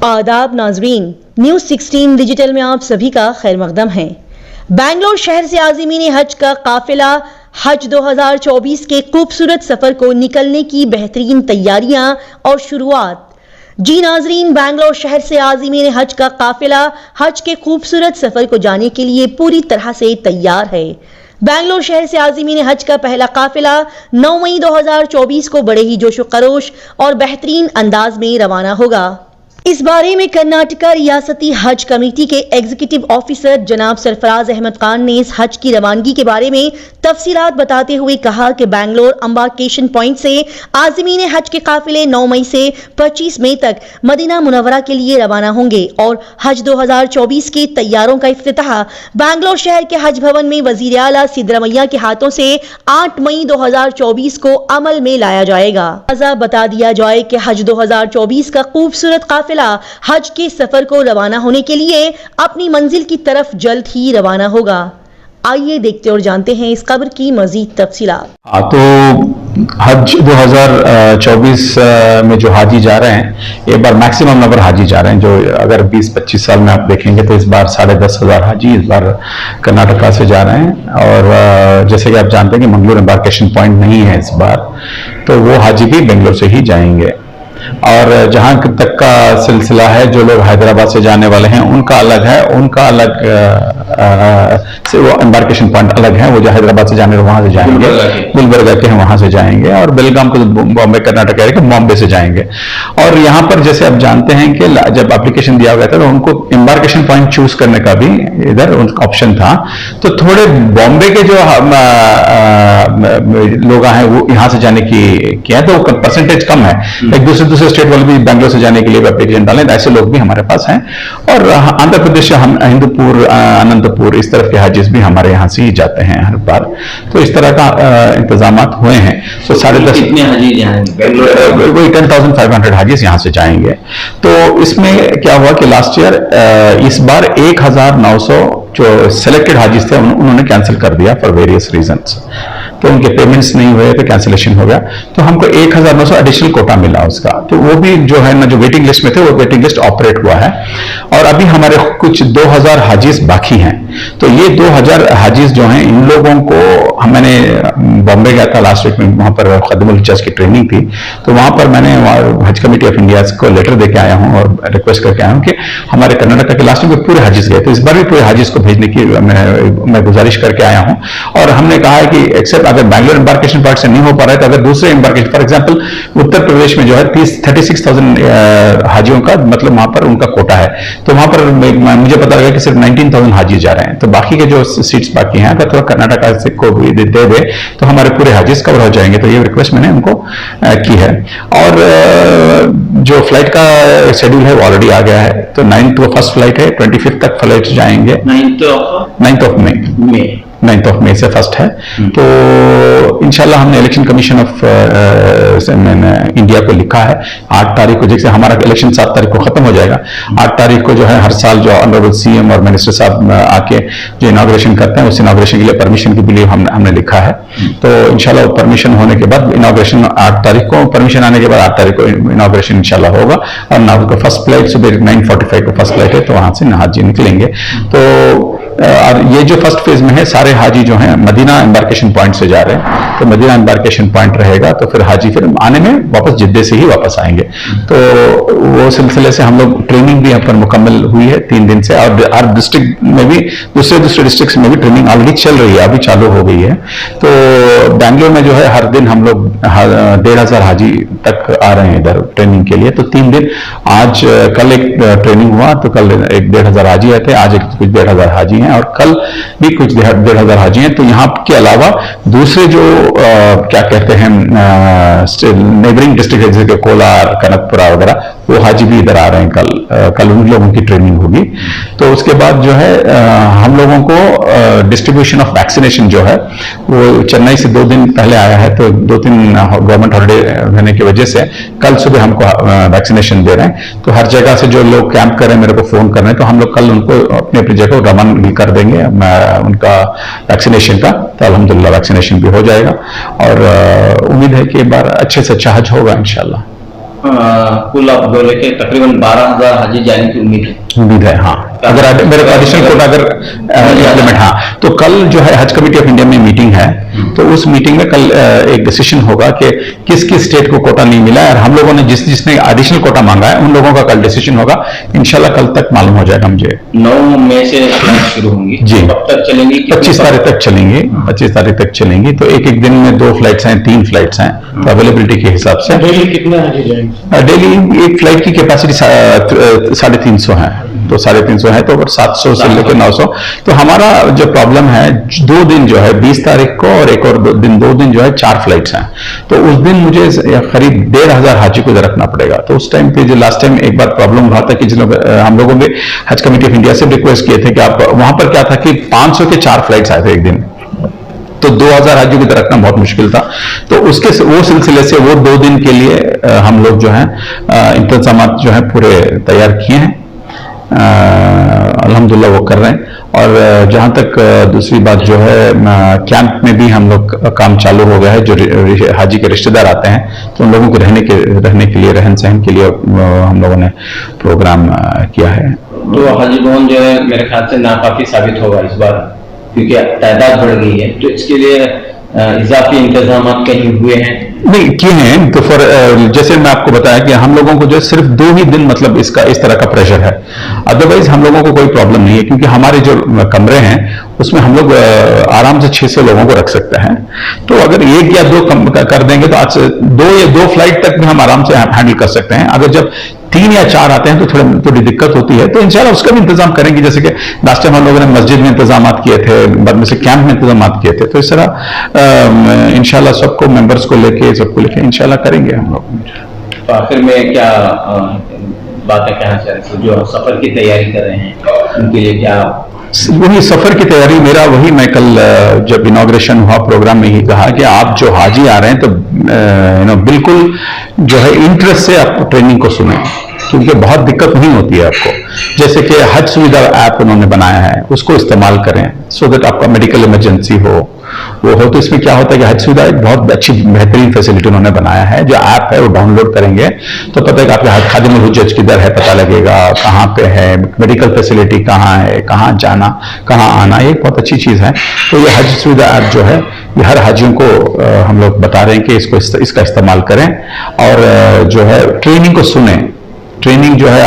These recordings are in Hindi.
आदाब नाजरीन, न्यूज 16 डिजिटल में आप सभी का खैर मकदम है। बैंगलोर शहर से आज़मीन हज का काफिला हज 2024 के खूबसूरत सफर को निकलने की बेहतरीन तैयारियां और शुरुआत। जी नाजरीन, बैंगलोर शहर से आज़मीन हज का काफिला हज के खूबसूरत सफर को जाने के लिए पूरी तरह से तैयार है। बैंगलोर शहर से आज़मीन हज का पहला काफिला 9 मई 2024 को बड़े ही जोशो खरोश और बेहतरीन अंदाज में रवाना होगा। इस बारे में कर्नाटका रियासती हज कमेटी के एग्जीक्यूटिव ऑफिसर जनाब सरफराज अहमद खान ने इस हज की रवानगी के बारे में तफसीलात बताते हुए कहा कि बैंगलोर एम्बार्केशन पॉइंट से आज़मीन हज के काफिले 9 मई से 25 मई तक मदीना मुनव्वरा के लिए रवाना होंगे और हज 2024 के तैयारों का इफ्तिताह बैंगलोर शहर के हज भवन में वजीर आला सिद्धरमैया के हाथों से 8 मई 2024 को अमल में लाया जाएगा। बता दिया जाए कि हज 2024 का खूबसूरत काफिला हज के सफर को रवाना होने के लिए अपनी मंजिल की तरफ जल्द ही रवाना होगा। आइए देखते और जानते हैं इस खबर की मजीद तफसीलात। तो हज 2024 में जो हाजी जा रहे हैं, एक बार मैक्सिमम नंबर हाजी जा रहे हैं। जो अगर 20-25 साल में आप देखेंगे तो इस बार 10,500 हाजी इस बार कर्नाटका से जा रहे हैं। और जैसे कि आप जानते हैं कि मंगलूर एम्बार्केशन पॉइंट नहीं है इस बार, तो वो हाजी भी बेंगलोर से ही जाएंगे। और जहां तक का सिलसिला है, जो लोग हैदराबाद से जाने वाले हैं उनका अलग है, उनका अलग से वो एम्बार्केशन पॉइंट अलग है। वो जो हैदराबाद से जाने वहां से जाएंगे, गुलबर्गा के हैं वहां से जाएंगे, और बेलगाम को बॉम्बे कर्नाटक के बॉम्बे से जाएंगे। और यहाँ पर जैसे आप जानते हैं कि जब एप्लीकेशन दिया गया था तो उनको एम्बार्केशन पॉइंट चूज करने का भी इधर उनका ऑप्शन था। तो थोड़े बॉम्बे के जो लोग हैं वो यहाँ से जाने की किया, तो परसेंटेज कम है। एक दूसरे स्टेट वाले भी बैंगलोर से जाने के लिए एप्लीकेशन डालें, तो ऐसे लोग भी हमारे पास हैं। और आंध्र प्रदेश, हिंदूपुर, अनंतपुर, इस तरफ के हाजिज भी हमारे यहाँ से ही जाते हैं हर बार। तो इस तरह का इंतजाम हुए हैं। तो 10,500 हाजिज यहाँ से जाएंगे। तो इसमें क्या हुआ कि लास्ट ईयर इस बार 1,900 जो सिलेक्टेड हाजिज थे उन्होंने कैंसिल कर दिया फॉर वेरियस रीजंस। तो उनके पेमेंट्स नहीं हुए तो कैंसिलेशन हो गया। तो हमको 1,900 एडिशनल कोटा मिला उसका। तो वो भी जो है ना, जो वेटिंग लिस्ट में थे वो वेटिंग लिस्ट ऑपरेट हुआ है। और अभी हमारे कुछ 2,000 हाजिज बाकी हैं। तो ये 2,000 हाजिज जो हैं, इन लोगों को मैंने बॉम्बे गया था लास्ट वीक में, वहां पर खदमुल जज की ट्रेनिंग थी। तो वहां पर मैंने हज कमेटी ऑफ इंडिया को लेटर देके आया हूं और रिक्वेस्ट करके आया हूं कि हमारे कर्नाटक के लास्ट में पूरे हाजिज गए, तो इस बार भी पूरे हाजिज को भेजने की मैं गुजारिश करके आया हूं। और हमने कहा है कि एक्सेप्ट अगर बैंगलोर एम्बार्केशन पॉइंट से नहीं हो पा रहा है, तो अगर दूसरे embarkation, for example Uttar Pradesh में जो है 36,000 हाजियों का मतलब वहां पर उनका कोटा है। तो वहां पर मुझे पता लगा कि सिर्फ 19,000 हाजी जा रहे हैं। तो बाकी के जो सीट्स बाकी हैं, अगर थोड़ा कर्नाटका से को भी दे दे तो हमारे पूरे हाजिज कवर हो जाएंगे। तो ये रिक्वेस्ट मैंने उनको की है। और जो फ्लाइट का शेड्यूल है वो ऑलरेडी आ गया है। तो 9th को फर्स्ट फ्लाइट है, 25 तक फ्लाइट जाएंगे। 9th of May 9th of May से फर्स्ट है। तो इंशाल्लाह हमने इलेक्शन कमीशन ऑफ इंडिया को लिखा है 8 तारीख को, जैसे हमारा इलेक्शन 7 तारीख को खत्म हो जाएगा, 8 तारीख को जो है हर साल जो ऑनरेबल सीएम और मिनिस्टर साहब आके जो इनॉग्रेशन करते हैं, उस इनॉग्रेशन के लिए परमिशन के लिए हमने लिखा है। तो इंशाल्लाह परमिशन होने के बाद इनॉग्रेशन 8 तारीख को, परमिशन आने के बाद 8 तारीख को इनॉग्रेशन इंशाल्लाह होगा। और नाउ को फर्स्ट फ्लाइट सुबह 9:45 को फर्स्ट फ्लाइट है, तो वहां से हाजी निकलेंगे। तो और ये जो फर्स्ट फेज में है, सारे हाजी जो हैं मदीना एम्बार्केशन पॉइंट से जा रहे हैं। तो मदीना एम्बार्केशन पॉइंट रहेगा, तो फिर हाजी फिर आने में वापस जिद्दे से ही वापस आएंगे। तो वो सिलसिले से हम लोग ट्रेनिंग भी यहाँ पर मुकम्मल हुई है 3 दिन से। और हर डिस्ट्रिक्ट में भी दूसरे डिस्ट्रिक्ट में भी ट्रेनिंग ऑलरेडी चल रही है, अभी चालू हो गई है। तो बैंगलोर में जो है हर दिन हम लोग 1,500 हाजी तक आ रहे हैं इधर ट्रेनिंग के लिए। तो 3 दिन, आज कल एक ट्रेनिंग हुआ, तो कल 1,500 हाजी आए थे, आज कुछ 1,500 हाजी हैं, और कल भी कुछ 1,500 हाजी हैं। तो यहाँ के अलावा दूसरे जो क्या कहते हैं नेबरिंग डिस्ट्रिक्ट जैसे कि कोलार, कनकपुरा वगैरह, वो हाजी भी इधर आ रहे हैं। कल उन लोगों की ट्रेनिंग होगी। तो उसके बाद जो है हम लोगों को डिस्ट्रीब्यूशन ऑफ वैक्सीनेशन जो है वो चेन्नई से 2 दिन पहले आया है। तो 2-3 गवर्नमेंट हॉलिडे रहने की वजह से कल सुबह हमको वैक्सीनेशन दे रहे हैं। तो हर जगह से जो लोग कैंप कर रहे हैं, मेरे को फोन कर रहे हैं, तो हम लोग कल उनको अपनी अपनी जगह रवाना कर देंगे उनका वैक्सीनेशन का। तो अल्हम्दुलिल्लाह वैक्सीनेशन भी हो जाएगा। और उम्मीद है कि एक बार अच्छे से अच्छा हज होगा इंशाल्लाह। कुल आप बोले के तकरीबन 12,000 हाजी जाने की उम्मीद है। हाँ, अगर मेरे एडिशनल कोटा अगर इम्प्लीमेंट, हाँ, तो कल जो है हज कमेटी ऑफ इंडिया में मीटिंग है, तो उस मीटिंग में कल एक डिसीजन होगा कि किस किस स्टेट को कोटा नहीं मिला है, और हम लोगों ने जिसने एडिशनल कोटा मांगा है उन लोगों का कल डिसीजन होगा। इंशाल्लाह कल तक मालूम हो जाएगा मुझे। 9 मई से शुरू होंगी जी, कब तक चलेंगी? 25 तारीख तक चलेंगी। 25 तारीख तक चलेंगी, तो एक एक दिन में 2 फ्लाइट्स हैं, 3 फ्लाइट्स हैं, तो अवेलेबिलिटी के हिसाब से। डेली कितने हाजी जाएंगे? डेली एक फ्लाइट की कैपेसिटी 350 है, तो 350 है, तो अगर 700 से लेकर 900। तो हमारा जो प्रॉब्लम है, 2 दिन जो है 20 तारीख को और एक और 2 दिन जो है 4 फ्लाइट्स हैं, तो उस दिन मुझे करीब 1,500 हाजी को इधर रखना पड़ेगा। तो उस टाइम पे जो लास्ट टाइम एक बार प्रॉब्लम हुआ था कि हम लोगों ने हज कमेटी ऑफ इंडिया से रिक्वेस्ट किए थे कि आप वहां पर क्या था कि 500 के 4 फ्लाइट्स आए थे एक दिन, तो 2,000 हाजी को रखना बहुत मुश्किल था। तो उसके वो सिलसिले से वो 2 दिन के लिए हम लोग जो है इंतजाम जो है पूरे तैयार किए हैं, अल्हम्दुलिल्लाह वो कर रहे हैं। और जहां तक दूसरी बात जो है, कैंप में भी हम लोग काम चालू हो गया है। जो हाजी के रिश्तेदार आते हैं तो उन लोगों को रहने के लिए, रहन सहन के लिए हम लोगों ने प्रोग्राम किया है। तो हाजी भवन जो है मेरे ख्याल से नाकाफी साबित होगा इस बार, क्योंकि तादाद बढ़ गई है, तो इसके लिए इजाफी इंतजाम कहीं हुए हैं? नहीं किए हैं, तो जैसे मैं आपको बताया कि हम लोगों को जो सिर्फ 2 ही दिन मतलब इसका इस तरह का प्रेशर है, अदरवाइज हम लोगों को कोई प्रॉब्लम नहीं है, क्योंकि हमारे जो कमरे हैं उसमें हम लोग आराम से 600 लोगों को रख सकते हैं। तो अगर 1 या 2 कम कर देंगे तो आज 2 फ्लाइट तक भी हम आराम से हैंडल कर सकते हैं। अगर जब 3 या 4 आते हैं तो थोड़ी दिक्कत होती है, तो इंशाल्लाह उसका भी इंतजाम करेंगे। जैसे कि लास्ट टाइम हम लोगों ने मस्जिद में इंतजाम किए थे, बाद में से कैंप में इंतजाम किए थे, तो इस तरह इंशाल्लाह सबको मेंबर्स को लेके इंशाल्लाह करेंगे हम लोग। तो आखिर में क्या बातें कहना चाह रहे थे जो सफर की तैयारी कर रहे हैं उनके लिए? क्या वही सफर की तैयारी मेरा वही, मैं कल जब इनॉग्रेशन हुआ प्रोग्राम में ही कहा कि आप जो हाजी आ रहे हैं तो बिल्कुल जो है इंटरेस्ट से आप ट्रेनिंग को सुने, क्योंकि बहुत दिक्कत नहीं होती है आपको। जैसे कि हज सुविधा ऐप उन्होंने बनाया है, उसको इस्तेमाल करें सो दैट आपका मेडिकल इमरजेंसी हो वो हो। तो इसमें क्या होता है कि हज सुविधा एक बहुत अच्छी बेहतरीन फैसिलिटी उन्होंने बनाया है। जो ऐप है वो डाउनलोड करेंगे तो पता है कि आपके खादिमुल हुज्जत किधर है, पता लगेगा कहाँ पे है, मेडिकल फैसिलिटी कहाँ है, कहाँ जाना कहाँ आना, ये बहुत अच्छी चीज है। तो ये हज सुविधा ऐप जो है ये हर हाजियों को हम लोग बता रहे हैं कि इसका इस्तेमाल करें, और जो है ट्रेनिंग को सुने। ट्रेनिंग जो है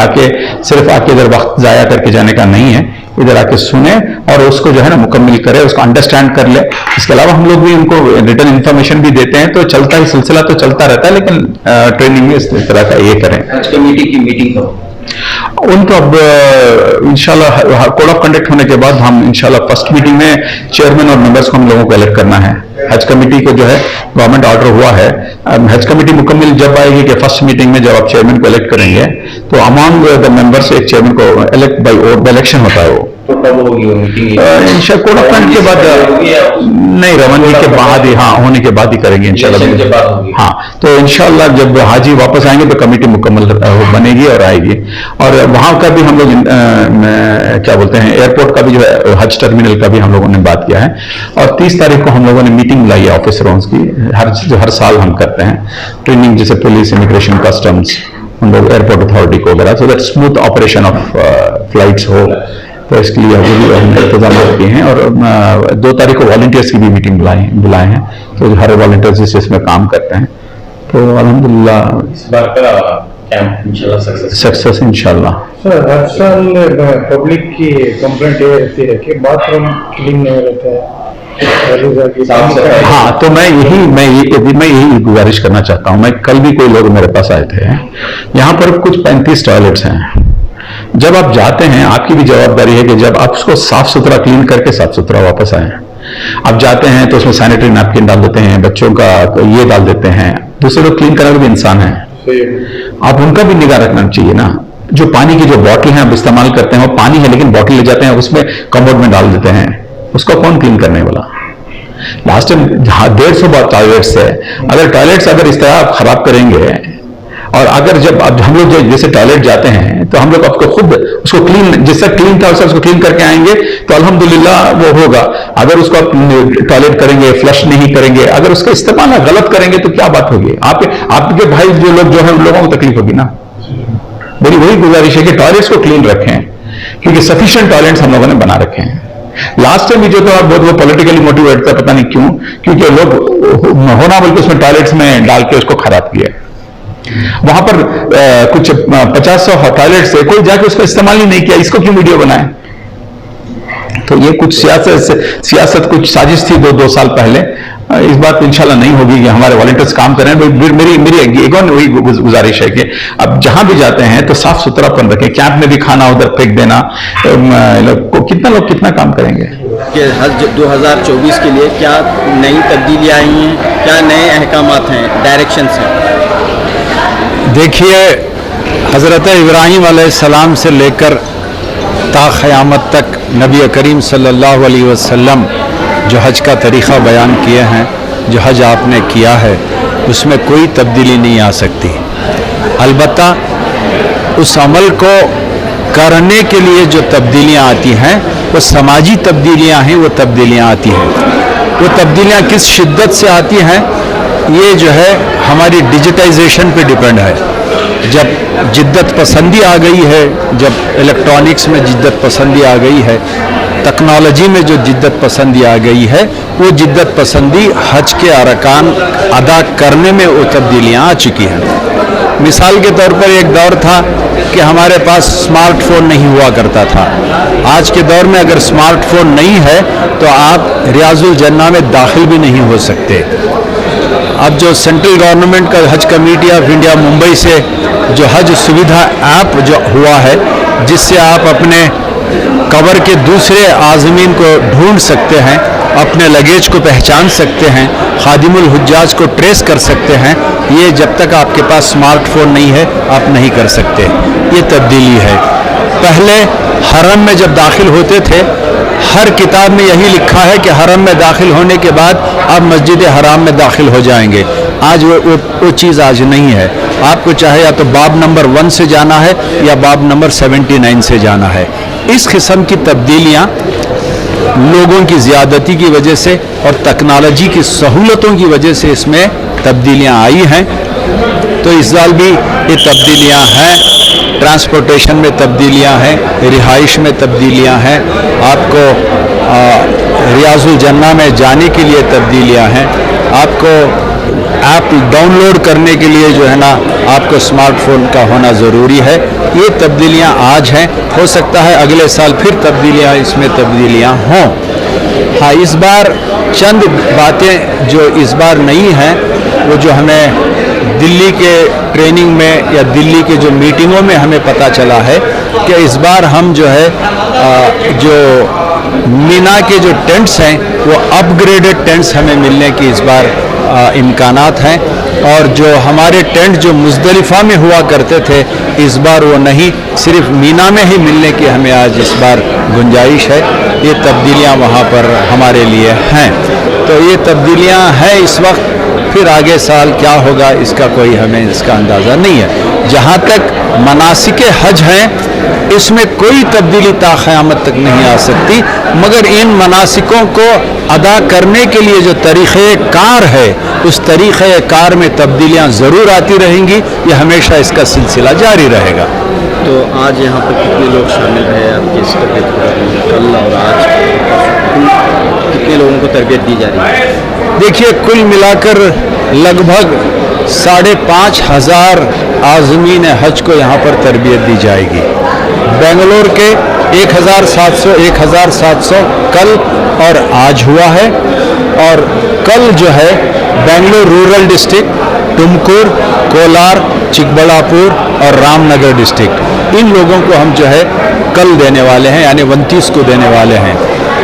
सिर्फ आके इधर वक्त जाया करके जाने का नहीं है, इधर आके सुने और उसको जो है ना मुकम्मल करे, उसको अंडरस्टैंड कर ले। इसके अलावा हम लोग भी उनको रिटर्न इन्फॉर्मेशन भी देते हैं, तो चलता ही सिलसिला तो चलता रहता है, लेकिन ट्रेनिंग में इस तरह का ये करें। हज कमेटी की मीटिंग करो उनको अब इंशाल्लाह कोड ऑफ कंडक्ट होने के बाद हम इंशाल्लाह फर्स्ट मीटिंग में चेयरमैन और मेंबर्स को हम लोगों को इलेक्ट करना है। हज कमेटी को जो है गवर्नमेंट ऑर्डर हुआ है, हज कमेटी मुकम्मल जब आएगी कि फर्स्ट मीटिंग में जब आप चेयरमैन को इलेक्ट करेंगे तो अमॉन्ग द मेंबर्स एक चेयरमैन को इलेक्ट बाय इलेक्शन होता है वो। तो कब होगी वो मीटिंग? इंशाल्लाह कोड ऑफ कंडक्ट के बाद नहीं, रवानगी के बाद ही, हाँ होने के बाद ही करेंगे इंशाल्लाह। हाँ, तो इंशाल्लाह जब हाजी वापस आएंगे तो कमेटी मुकम्मल बनेगी और आएगी। और वहां का भी हम लोग क्या बोलते हैं, एयरपोर्ट का भी जो है हज टर्मिनल का भी हम लोगों ने बात किया है। और 30 तारीख को हम लोगों ने मीटिंग बुलाई है ऑफिसरों की, हर साल हम करते हैं ट्रेनिंग, जैसे पुलिस, इमिग्रेशन, कस्टम्स, उन लोग एयरपोर्ट अथॉरिटी को वगैरह, so that smooth operation of flights हो। तो इसके लिए अभी भी हमने इंतजाम किए हैं। और 2 तारीख को वॉलंटियर्स की भी मीटिंग बुलाए हैं, तो हर वॉलंटियर्स इसमें काम करते हैं। तो अल्हम्दुलिल्लाह इस बार का कैंप इंशाल्लाह सक्सेस इंशाल्लाह। सर, हर साल पब्लिक की कंप्लेंट ये रहती है कि बाथरूम क्लीन नहीं रहता है। हाँ, तो मैं यही गुजारिश करना चाहता हूँ। मैं कल भी कोई लोग मेरे पास आए थे, यहाँ पर कुछ 35 टॉयलेट्स हैं। जब आप जाते हैं आपकी भी जवाबदारी है कि जब आप उसको साफ सुथरा क्लीन करके साफ सुथरा वापस आए। आप जाते हैं तो उसमें सैनिटरी नैपकिन डाल देते हैं, बच्चों का ये डाल देते हैं, दूसरे लोग क्लीन करने भी इंसान है, आप उनका भी निगाह रखना चाहिए ना। जो पानी की जो बॉटल है आप इस्तेमाल करते हैं, वो पानी है लेकिन बॉटल ले जाते हैं उसमें कमोड में डाल देते हैं, उसका कौन क्लीन करने वाला? लास्ट टाइम 150 टॉयलेट्स है, अगर टॉयलेट्स अगर इस तरह आप खराब करेंगे और अगर जब अब हम लोग जैसे टॉयलेट जाते हैं तो हम लोग आपको खुद उसको क्लीन, जैसा क्लीन था वैसा उसको क्लीन करके आएंगे तो अल्हम्दुलिल्लाह वो होगा। अगर उसको आप टॉयलेट करेंगे, फ्लश नहीं करेंगे, अगर उसका इस्तेमाल गलत करेंगे तो क्या बात होगी, आपके भाई जो लोग जो है उन लोगों को तकलीफ होगी ना। मेरी वही गुजारिश है कि टॉयलेट्स को क्लीन रखें, क्योंकि सफिशिएंट टॉयलेट्स हम लोगों ने बना रखे हैं। लास्ट टाइम भी जो था बहुत वो पॉलिटिकली मोटिवेट था, पता नहीं क्यों, क्योंकि लोग होना बल्कि उसमें टॉयलेट्स में डाल के उसको खराब किया। वहां पर कुछ 50-100 टॉयलेट से कोई जाके उसका इस्तेमाल ही नहीं किया, इसको क्यों वीडियो बनाए। तो ये कुछ सियासत कुछ साजिश थी 2 साल पहले। इस बात इंशाल्लाह नहीं होगी कि हमारे वॉलंटियर्स काम करें। मेरी एक और वही गुजारिश है कि अब जहां भी जाते हैं तो साफ सुथरापन रखें। कैंप में भी खाना उधर फेंक देना, कितना लोग कितना काम करेंगे। कि हज 2024 के लिए क्या नई तब्दीलियाँ आई हैं, क्या नए अहकामात हैं, डायरेक्शंस हैं। देखिए, हज़रत इब्राहीम अलैहिस्सलाम से लेकर ता क़यामत तक नबी करीम सल्लल्लाहु अलैहि वसल्लम जो हज का तरीक़ा बयान किए हैं, जो हज आपने किया है, उसमें कोई तब्दीली नहीं आ सकती। अलबत्ता उस अमल को करने के लिए जो तब्दीलियाँ आती हैं वो समाजी तब्दीलियाँ हैं, वो तब्दीलियाँ आती हैं। वो तब्दीलियाँ किस शिद्दत से आती हैं, ये जो है हमारी डिजिटाइजेशन पे डिपेंड है। जब जिद्दत पसंदी आ गई है, जब इलेक्ट्रॉनिक्स में जिद्दत पसंदी आ गई है, टेक्नोलॉजी में जो जिद्दत पसंदी आ गई है, वो जिद्दत पसंदी हज के अरकान अदा करने में वो तब्दीलियाँ आ चुकी हैं। मिसाल के तौर पर एक दौर था कि हमारे पास स्मार्टफोन नहीं हुआ करता था। आज के दौर में अगर स्मार्टफोन नहीं है तो आप रियाजुल जन्ना में दाखिल भी नहीं हो सकते। अब जो सेंट्रल गवर्नमेंट का हज कमेटी ऑफ इंडिया मुंबई से जो हज सुविधा ऐप जो हुआ है, जिससे आप अपने कवर के दूसरे आज़मीन को ढूंढ सकते हैं, अपने लगेज को पहचान सकते हैं, खादिमुल हुज्जाज को ट्रेस कर सकते हैं, ये जब तक आपके पास स्मार्टफोन नहीं है आप नहीं कर सकते। ये तब्दीली है। पहले हरम में जब दाखिल होते थे, हर किताब में यही लिखा है कि हरम में दाखिल होने के बाद आप मस्जिद हराम में दाखिल हो जाएंगे। आज वो चीज़ आज नहीं है। आपको चाहे या तो बाब नंबर 1 से जाना है या बाब नंबर 79 से जाना है। इस किस्म की तब्दीलियाँ लोगों की ज़्यादती की वजह से और टेक्नोलॉजी की सहूलतों की वजह से इसमें तब्दीलियाँ आई हैं। तो इस साल भी ये तब्दीलियाँ हैं। ट्रांसपोर्टेशन में तब्दीलियाँ हैं, रिहाइश में तब्दीलियाँ हैं, आपको रियाजुल जन्ना में जाने के लिए तब्दीलियाँ हैं, आपको ऐप डाउनलोड करने के लिए जो है ना आपको स्मार्टफोन का होना ज़रूरी है। ये तब्दीलियाँ आज हैं। हो सकता है अगले साल फिर तब्दीलियाँ इसमें तब्दीलियाँ हों। हाँ, इस बार चंद बातें जो इस बार नहीं हैं, वो जो हमें दिल्ली के ट्रेनिंग में या दिल्ली के जो मीटिंगों में हमें पता चला है कि इस बार हम जो है जो मीना के जो टेंट्स हैं वो अपग्रेडेड टेंट्स हमें मिलने की इस बार इम्कानात हैं। और जो हमारे टेंट जो मुज़दलिफ़ा में हुआ करते थे, इस बार वो नहीं, सिर्फ मीना में ही मिलने की हमें आज इस बार गुंजाइश है। ये तब्दीलियाँ वहाँ पर हमारे लिए हैं। तो ये तब्दीलियाँ हैं इस वक्त। फिर आगे साल क्या होगा इसका कोई हमें इसका अंदाज़ा नहीं है। जहाँ तक मनासिक हज हैं, इसमें कोई तब्दीली ता क़यामत तक नहीं आ सकती, मगर इन मनासिकों को अदा करने के लिए जो तरीक़े-कार है, उस तरीक़े-कार में तब्दीलियाँ ज़रूर आती रहेंगी। ये हमेशा इसका सिलसिला जारी रहेगा। तो आज यहाँ पर कितने लोग शामिल हैं आपकी इस तरबियत में? कल और आज कितने लोगों को तरबियत दी जा रही है? देखिए, कुल मिलाकर लगभग 5,500 आज़मीन हज को यहाँ पर तरबियत दी जाएगी। बेंगलोर के 1,700 कल और आज हुआ है। और कल जो है बेंगलोर रूरल डिस्ट्रिक्ट, तुमकुर, कोलार, चिकबल्लापुर और रामनगर डिस्ट्रिक्ट, इन लोगों को हम जो है कल देने वाले हैं, यानी 29 को देने वाले हैं।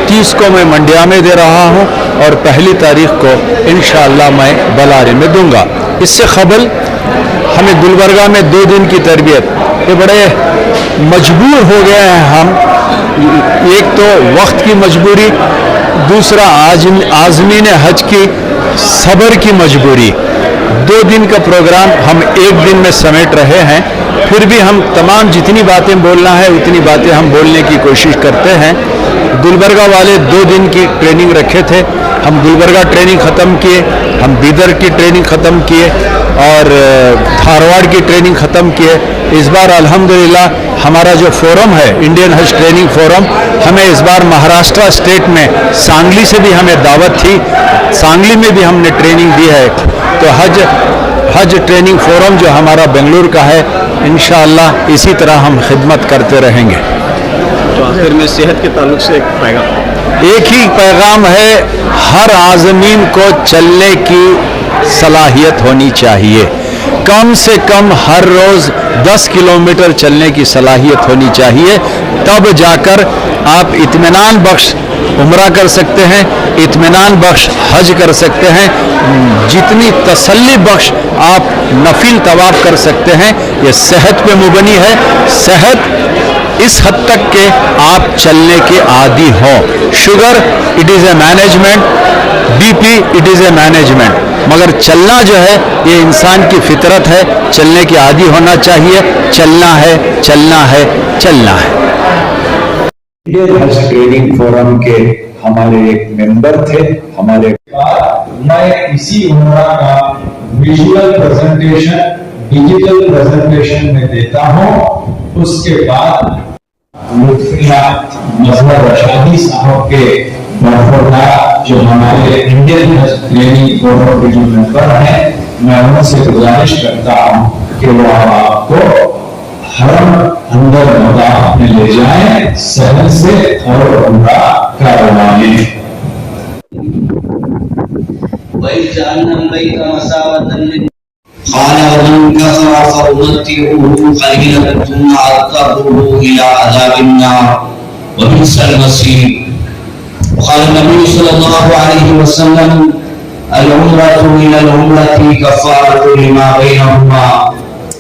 30 को मैं मंडिया में दे रहा हूं और 1 तारीख को इंशाअल्लाह मैं बलारी में दूंगा। इससे क़बल हमें गुलबर्गा में 2 दिन की तरबियत, ये बड़े मजबूर हो गए हैं हम। एक तो वक्त की मजबूरी, दूसरा आज़मीन हज की सब्र की मजबूरी। 2 दिन का प्रोग्राम हम 1 दिन में समेट रहे हैं। फिर भी हम तमाम जितनी बातें बोलना है उतनी बातें हम बोलने की कोशिश करते हैं। गुलबर्गा वाले 2 दिन की ट्रेनिंग रखे थे, हम गुलबर्गा ट्रेनिंग ख़त्म किए, हम बीदर की ट्रेनिंग ख़त्म किए और धारवाड़ की ट्रेनिंग ख़त्म किए। इस बार अल्हम्दुलिल्लाह हमारा जो फोरम है इंडियन हज ट्रेनिंग फोरम, हमें इस बार महाराष्ट्र स्टेट में सांगली से भी हमें दावत थी, सांगली में भी हमने ट्रेनिंग दी है। तो हज ट्रेनिंग फोरम जो हमारा बेंगलुरु का है, इंशाअल्लाह इसी तरह हम खिदमत करते रहेंगे। तो आखिर में सेहत के ताल्लुक से एक ही पैगाम है, हर आज़मीन को चलने की सलाहियत होनी चाहिए। कम से कम हर रोज़ 10 किलोमीटर चलने की सलाहियत होनी चाहिए, तब जाकर आप इत्मीनान बख्श उम्रा कर सकते हैं, इत्मीनान बख्श हज कर सकते हैं, जितनी तसल्ली बख्श आप नफिल तवाफ कर सकते हैं। ये सेहत पे मुबनी है। सेहत इस हद तक के आप चलने के आदी हो। Sugar it is a management, BP it is a management, मगर चलना जो है ये इंसान की फितरत है। चलने के आदी होना चाहिए। चलना है, चलना है, चलना है। इंडियन हज ट्रेनिंग फोरम के हमारे एक मेंबर थे। हमारे मैं इसी उम्रा का विजुअल प्रेजेंटेशन, डिजिटल प्रेजेंटेशन में देता हूं। उसके बाद मजहर रशादी साहब के बरखुरदार जो हमारे इंडियन हज ट्रेनिंग फोरम के जो मेंबर हैं, मैं उनसे गुजारिश करता हूं कि वो आपको हरम अंदर मकाम में ले जाएं, सहन से और उम्रा करवाएं।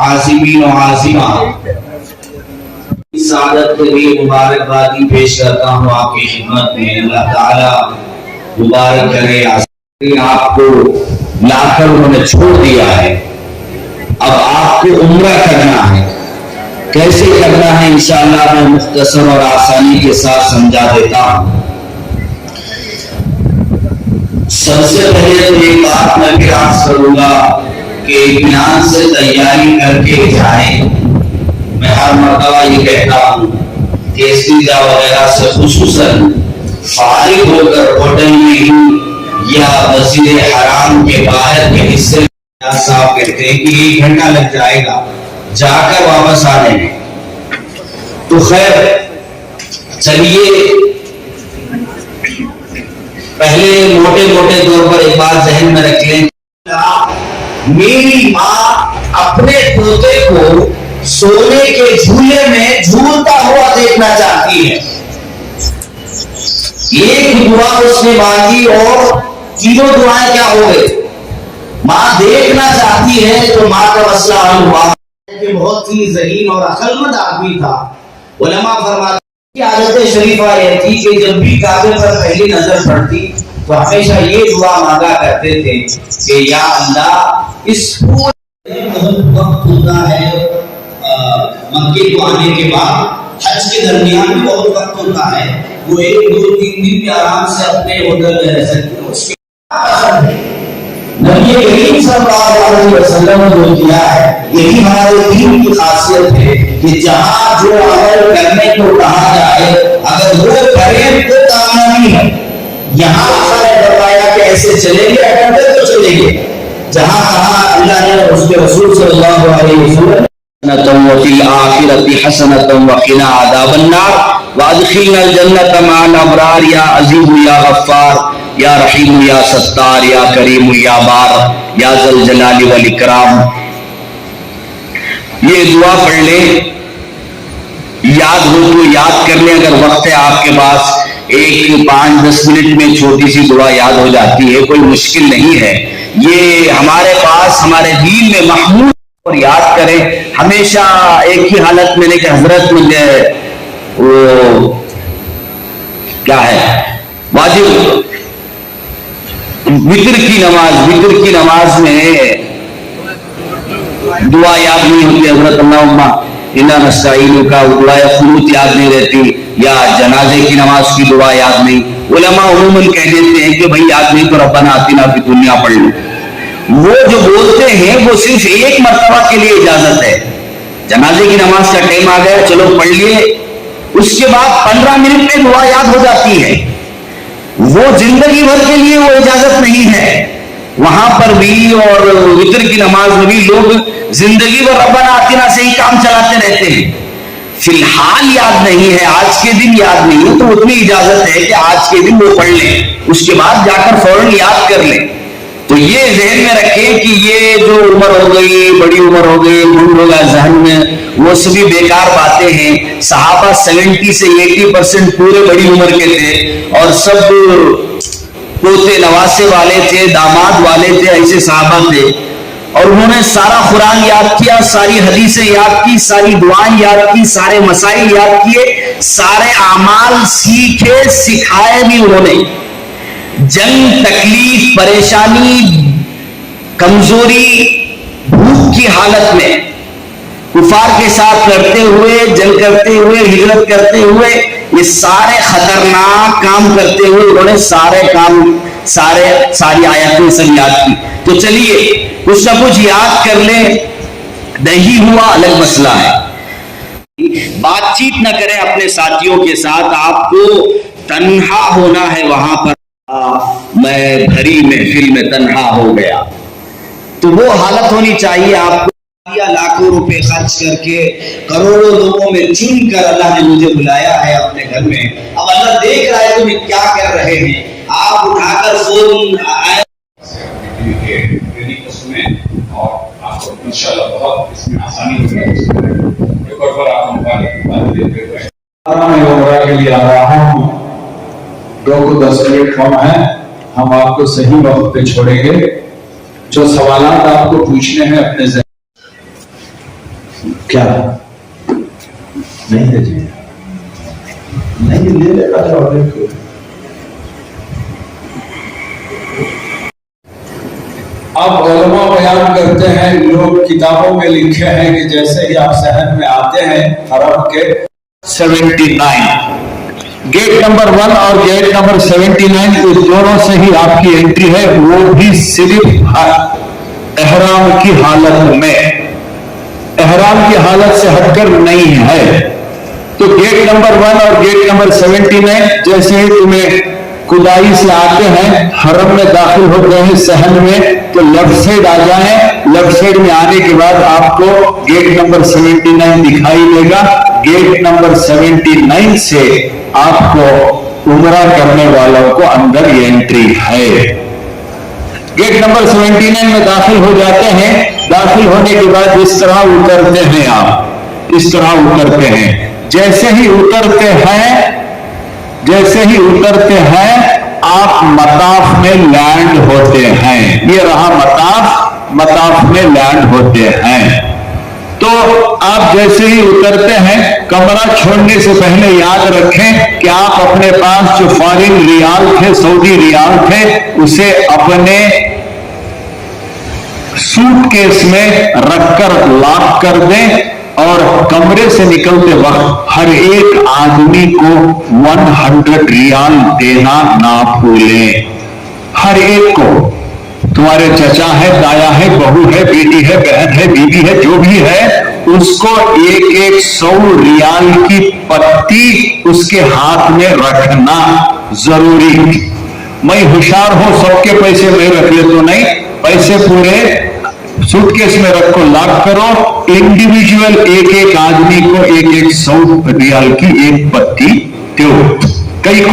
आज़िमीन और आज़िमा सादत के लिए मुबारकबादी पेश करता हूँ आपकी खिदमत में। अल्लाह ताला मुबारक करे। आपको लाकर उन्होंने छोड़ दिया है, अब आपको उम्रा करना है। कैसे करना है इंशाअल्लाह मैं मुख्तसर और आसानी के साथ समझा देता हूँ। सबसे पहले तो एक बात मैं भी अर्ज करूंगा कि इत्मीनान से तैयारी करके जाए। मैं हर मर्तबा ये कहता हूँ कि इस्तीजा वगैरह से खुसूसन फारिग होकर होटल में ही या मस्जिद हराम के बाहर के हिस्से में साहब कहते हैं कि 1 घंटा लग जाएगा जाकर वापस आने में। तो खैर चलिए पहले मोटे मोटे तौर पर एक बात जहन में रख लें। मेरी माँ अपने पोते को सोने के झूले में झूलता हुआ देखना चाहती है। एक दुआ उसने मांगी और तीनों दुआएं क्या हो गई? माँ देखना चाहती है तो माँ का मसला हल हुआ। बहुत ही ज़हीन और अक्लमंद आदमी था। उलमा फरमाते की आदत शरीफा ये थी कि जब भी काबे पर पहली नजर पड़ती तो हमेशा ये दुआ मांगा करते थे कि या अल्लाह इस पूरे वक्त होता है मक्के को आने के बाद हज के दरमियान भी बहुत वक्त होता है। वो 1, 2, 3 दिन भी आराम से अपने होटल में रह सकते हैं। उसके नबी करीम सल्लल्लाहु अलैहि वसल्लम ने जो किया है यही हमारे दीन की खासियत है कि जहाँ जो अमल करने को कहा जाए अगर वो करें तो कामयाबी है। यहाँ बताया कि ऐसे चलेंगे अगर तो चलेंगे। जहाँ कहा अल्लाह ने उसके रसूल सल्लल्लाहु अलैहि वसल्लम वफिल आखिरति हसनतम वक़िना अज़ाबन्नार वअदखिलना अल-जन्नत मअल अबरार या अज़ीज़ या गफ्फार या रहीम या सत्तार या करीम या बार या जल जलाली वल इकराम। ये दुआ पढ़ ले, याद हो तो याद कर ले, अगर वक्त है आपके पास, एक 5-10 मिनट में छोटी सी दुआ याद हो जाती है, कोई मुश्किल नहीं है। ये हमारे पास हमारे दीन में महमूद और याद करें हमेशा एक ही हालत में, कि हजरत मुझे वो क्या है वाजिब वितर की नमाज में दुआ याद नहीं होती, हजरत अल्लाहुम्मा इन्ना नस्तईनु का दुआ क़ुनूत याद नहीं रहती, या जनाजे की नमाज की दुआ याद नहीं। उलमा उमूमन कह देते हैं कि भाई याद नहीं तो रब्बना आतिना फी दुनिया पढ़ लो। वो जो बोलते हैं वो सिर्फ एक मर्तबा के लिए इजाजत है। जनाजे की नमाज का टाइम आ गया, चलो पढ़ लिए, उसके बाद 15 मिनट में दुआ याद हो जाती है। वो जिंदगी भर के लिए वो इजाजत नहीं है। वहां पर भी और वितर की नमाज में भी लोग जिंदगी भर रब्बना आतिना से ही काम चलाते रहते हैं। फिलहाल याद नहीं है, आज के दिन याद नहीं है, तो उतनी इजाजत है कि आज के दिन वो पढ़ लें, उसके बाद जाकर फौरन याद कर लें। तो ये जहन में रखें कि ये जो उम्र हो गई, बड़ी उम्र हो गई, भूल होगा जहन में, वो सभी बेकार बातें हैं। सहाबा 70 से 80% पूरे बड़ी उम्र के थे और सब पोते नवासे वाले थे, दामाद वाले थे, ऐसे सहाबा थे। और उन्होंने सारा कुरान याद किया, सारी हदीसें याद की, सारी दुआएं याद की, सारे मसाइल याद किए, सारे आमाल सीखे, सिखाए भी उन्होंने। जंग, तकलीफ, परेशानी, कमजोरी, भूख की हालत में कुफार के साथ लड़ते हुए, जंग करते हुए, हिजरत करते हुए, ये सारे खतरनाक काम करते हुए उन्होंने सारी आयतें सब याद की। तो चलिए कुछ ना कुछ याद कर ले, नहीं हुआ अलग मसला है। बातचीत ना करें अपने साथियों के साथ, आपको तन्हा होना है वहां पर। मैं भरी महफिल में तन्हा हो गया, तो वो हालत होनी चाहिए आपको। लाखों रुपए खर्च करके, करोड़ों लोगों में चुन कर अल्लाह ने मुझे बुलाया है अपने घर में। अब अल्लाह देख रहा है तुम क्या कर रहे हैं, आप उठाकर फोन आए और आपको इंशाल्लाह बहुत इसमें आसानी होगी। एक और बार आप उम्रा के लिए आ रहा हूँ, 2 को 10 मिनट कम है, हम आपको सही वक्त पे छोड़ेंगे। जो सवालात आपको पूछने हैं अपने क्या नहीं है जी, नहीं ले लेगा जवाब। अब उलमा बयान करते हैं, लोग किताबों में लिखे हैं कि जैसे ही आप शहर में आते हैं हरम के 79 गेट नंबर 1 और गेट नंबर 79, इस दोनों से ही आपकी एंट्री है, वो भी सिर्फ एहराम की हालत में, एहराम की हालत से हटकर नहीं है। तो गेट नंबर 1 और गेट नंबर 79, जैसे ही तुम्हें खुदाई से आते हैं, हरम में दाखिल होते हैं सहन में, तो लेफ्ट साइड आ जाएं। लेफ्ट साइड में आने के बाद आपको गेट नंबर 79 दिखाई देगा। गेट नंबर 79 से आपको उम्रा करने वालों को अंदर एंट्री है। गेट नंबर 79 में दाखिल हो जाते हैं। दाखिल होने के बाद इस तरह उतरते हैं, आप इस तरह उतरते हैं। जैसे ही उतरते हैं आप मताफ में लैंड होते हैं। ये रहा मताफ में लैंड होते हैं। तो आप जैसे ही उतरते हैं, कमरा छोड़ने से पहले याद रखें कि आप अपने पास जो फॉरेन रियाल थे, सऊदी रियाल थे, उसे अपने सूटकेस में रखकर लॉक कर दें। और कमरे से निकलते वक्त हर एक आदमी को 100 रियाल देना ना भूलें। हर एक को, तुम्हारे चचा है, दाया है, बहू है, बेटी है, बहन है, बीवी है, जो भी है, उसको एक 100 रियाल की पत्ती उसके हाथ में रखना जरूरी। मैं होशियार हूं, सबके पैसे मैं रख ले तो नहीं, पैसे पूरे सूटकेस में रखो, लॉक करो। इंडिविजुअल एक आदमी को 100 रियाल की एक पत्ती दो, कई को